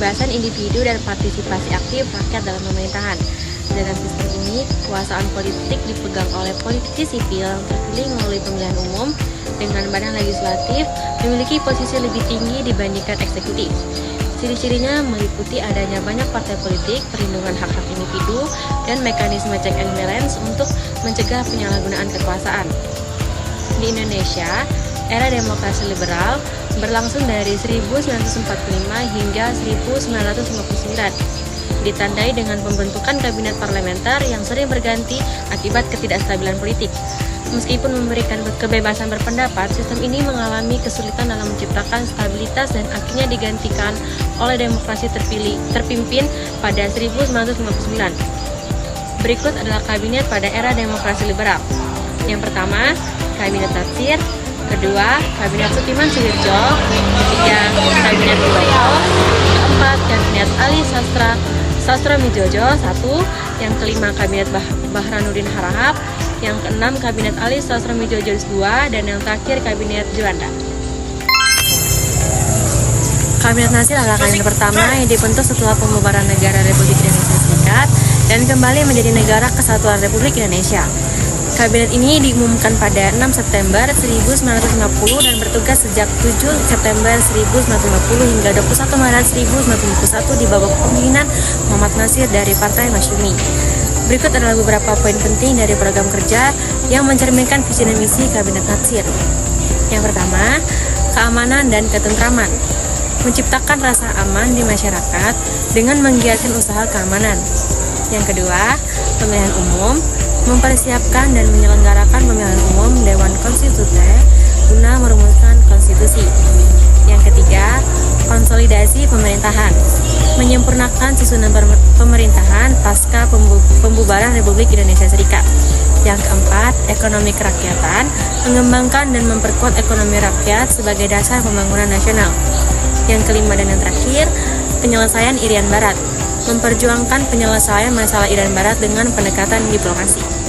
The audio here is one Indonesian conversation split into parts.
kebebasan individu dan partisipasi aktif rakyat dalam pemerintahan. Dalam sistem ini, kekuasaan politik dipegang oleh politisi sipil yang terpilih melalui pemilihan umum dengan badan legislatif memiliki posisi lebih tinggi dibandingkan eksekutif. Ciri-cirinya meliputi adanya banyak partai politik, perlindungan hak-hak individu, dan mekanisme check and balance untuk mencegah penyalahgunaan kekuasaan. Di Indonesia, era demokrasi liberal berlangsung dari 1945 hingga 1959, ditandai dengan pembentukan kabinet parlementer yang sering berganti akibat ketidakstabilan politik. Meskipun memberikan kebebasan berpendapat, sistem ini mengalami kesulitan dalam menciptakan stabilitas dan akhirnya digantikan oleh demokrasi terpimpin pada 1959. Berikut adalah kabinet pada era demokrasi liberal. Yang pertama, Kabinet Natsir. Kedua, Kabinet Sudirman Sudiojo. Ketiga, Kabinet Wilopo. Keempat, Kabinet Ali Sastro-Midjojo 1. Yang kelima, Kabinet Bahranuddin Harahap. Yang keenam, Kabinet Ali Sastro-Midjojo 2. Dan yang terakhir, Kabinet Juanda. Kabinet Natsir adalah kabinet pertama yang dibentuk setelah pembubaran negara Republik Indonesia Serikat dan kembali menjadi negara kesatuan Republik Indonesia. Kabinet ini diumumkan pada 6 September 1950 dan bertugas sejak 7 September 1950 hingga 21 Maret 1951 di bawah kepemimpinan Muhammad Natsir dari Partai Masyumi. Berikut adalah beberapa poin penting dari program kerja yang mencerminkan visi dan misi Kabinet Natsir. Yang pertama, keamanan dan ketentraman. Menciptakan rasa aman di masyarakat dengan menggiatkan usaha keamanan. Yang kedua, pemilihan umum. Mempersiapkan dan menyelenggarakan pemilihan umum Dewan Konstitusi guna merumuskan konstitusi. Yang ketiga, konsolidasi pemerintahan. Menyempurnakan susunan pemerintahan pasca pembubaran Republik Indonesia Serikat. Yang keempat, ekonomi kerakyatan. Mengembangkan dan memperkuat ekonomi rakyat sebagai dasar pembangunan nasional. Yang kelima dan yang terakhir, penyelesaian Irian Barat. Memperjuangkan penyelesaian masalah Irian Barat dengan pendekatan diplomasi.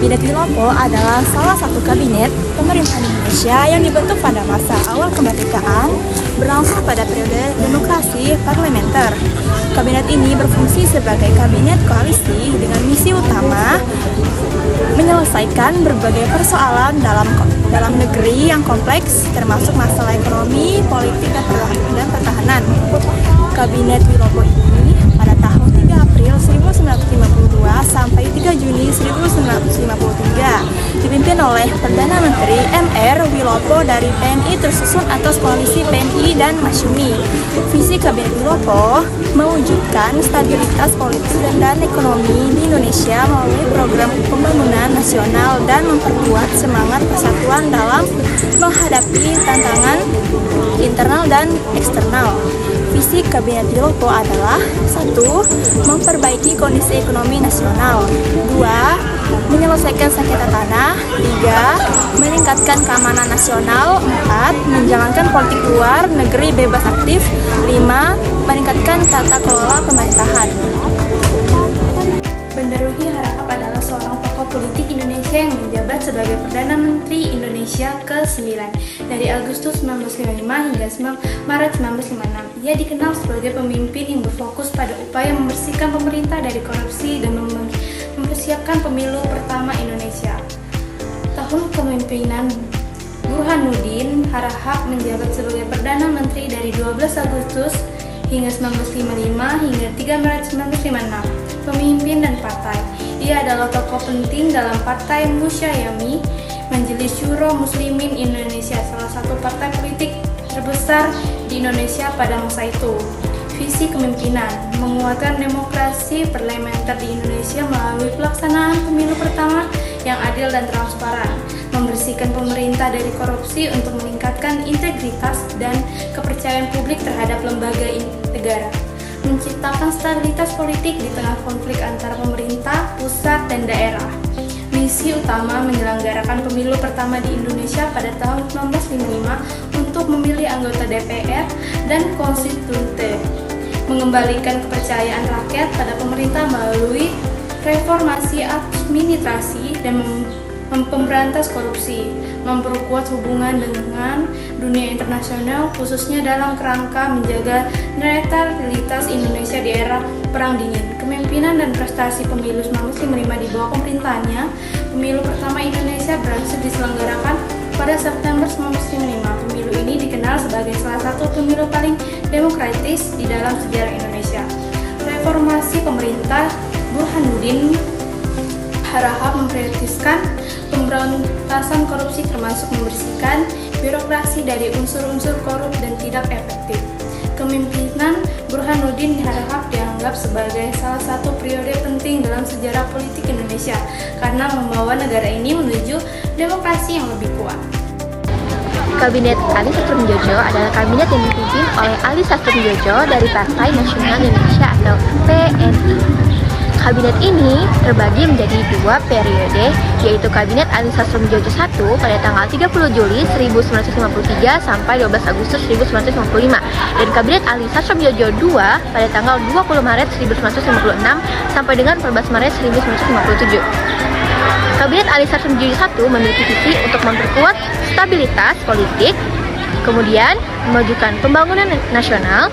Kabinet Wilopo adalah salah satu kabinet pemerintahan Indonesia yang dibentuk pada masa awal kemerdekaan berlangsung pada periode demokrasi parlementer. Kabinet ini berfungsi sebagai kabinet koalisi dengan misi utama menyelesaikan berbagai persoalan dalam negeri yang kompleks termasuk masalah ekonomi, politik, dan pertahanan. Kabinet Wilopo ini pada tahun 3 April 1952 sampai 3 Juni 1953 dipimpin oleh Perdana Menteri M.R. Wilopo dari PNI tersusun atas koalisi PNI dan Masyumi. Visi Kabinet Wilopo mewujudkan stabilitas politik dan ekonomi di Indonesia melalui program pembangunan nasional dan memperkuat semangat persatuan dalam menghadapi tantangan internal dan eksternal. Visi Kabinet Wilopo adalah 1. Memperbaiki kondisi ekonomi nasional. 2. Menyelesaikan sengketa tanah. 3. Meningkatkan keamanan nasional. 4. Menjalankan politik luar negeri bebas aktif. 5. Meningkatkan tata kelola pemerintahan. Bendaruhi Harahap adalah seorang tokoh politik Indonesia yang menjabat sebagai Perdana Menteri Indonesia ke-9 dari Agustus 1955 hingga Maret 1956. Ia dikenal sebagai pemimpin yang berfokus pada upaya membersihkan pemerintah dari korupsi dan mempersiapkan pemilu pertama Indonesia. Tahun kepemimpinan Burhanuddin Harahap menjabat sebagai Perdana Menteri dari 12 Agustus hingga 1955 hingga 3 Maret 1956. Pemimpin dan partai. Ia adalah tokoh penting dalam Partai Musyayami, Majelis Syuro Muslimin Indonesia, salah satu partai politik terbesar di Indonesia pada masa itu. Visi kepemimpinan, menguatkan demokrasi parlementer di Indonesia melalui pelaksanaan pemilu pertama yang adil dan transparan, membersihkan pemerintah dari korupsi untuk meningkatkan integritas dan kepercayaan publik terhadap lembaga negara, menciptakan stabilitas politik di tengah konflik antara pemerintah, pusat, dan daerah. Misi utama menyelenggarakan pemilu pertama di Indonesia pada tahun 1955 untuk memilih anggota DPR dan konstituante, mengembalikan kepercayaan rakyat pada pemerintah melalui reformasi administrasi dan memberantas korupsi, memperkuat hubungan dengan dunia internasional khususnya dalam kerangka menjaga netralitas Indonesia di era Perang Dingin. Kepemimpinan dan prestasi pemilu 1955 di bawah pemerintahannya, pemilu pertama Indonesia berhasil diselenggarakan pada September 1955. Pemilu ini dikenal sebagai salah satu pemilu paling demokratis di dalam sejarah Indonesia. Reformasi pemerintah Burhanuddin Harahap memprioritaskan pemberantasan korupsi termasuk membersihkan birokrasi dari unsur-unsur korup dan tidak efektif. Kepemimpinan Burhanuddin Harahap dianggap sebagai salah satu periode penting dalam sejarah politik Indonesia karena membawa negara ini menuju demokrasi yang lebih kuat. Kabinet Ali Sastronegoro adalah kabinet yang dipimpin oleh Ali Sastronegoro dari Partai Nasional Indonesia atau PNI. Kabinet ini terbagi menjadi dua periode, yaitu Kabinet Ali Sastronegoro I pada tanggal 30 Juli 1953 sampai 12 Agustus 1955 dan Kabinet Ali Sastronegoro II pada tanggal 20 Maret 1956 sampai dengan 14 Maret 1957. Kabinet Ali Sastronegoro I memiliki visi untuk memperkuat stabilitas politik, kemudian memajukan pembangunan nasional,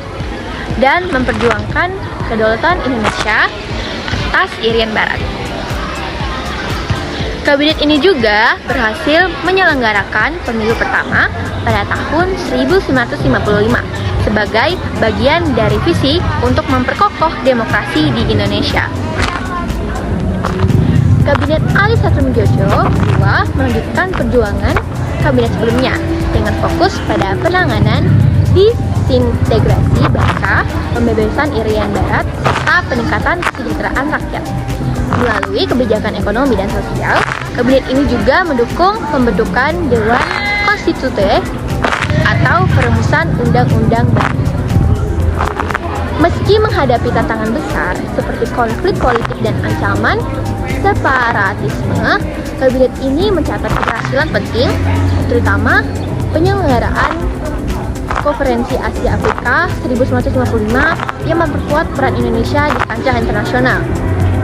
dan memperjuangkan kedaulatan Indonesia atas Irian Barat. Kabinet ini juga berhasil menyelenggarakan pemilu pertama pada tahun 1955 sebagai bagian dari visi untuk memperkokoh demokrasi di Indonesia. Kabinet Ali Sastronegoro II melanjutkan perjuangan kabinet sebelumnya dengan fokus pada penanganan disintegrasi bangsa, pembebasan Irian Barat, serta peningkatan kesejahteraan rakyat. Melalui kebijakan ekonomi dan sosial, kabinet ini juga mendukung pembentukan Dewan Konstitusi atau perumusan undang-undang baru. Meski menghadapi tantangan besar seperti konflik politik dan ancaman separatisme, kabinet ini mencatat keberhasilan penting, terutama penyelenggaraan Konferensi Asia Afrika 1955 yang memperkuat peran Indonesia di kancah internasional.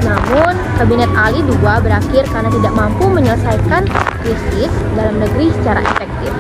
Namun, Kabinet Ali II berakhir karena tidak mampu menyelesaikan krisis dalam negeri secara efektif.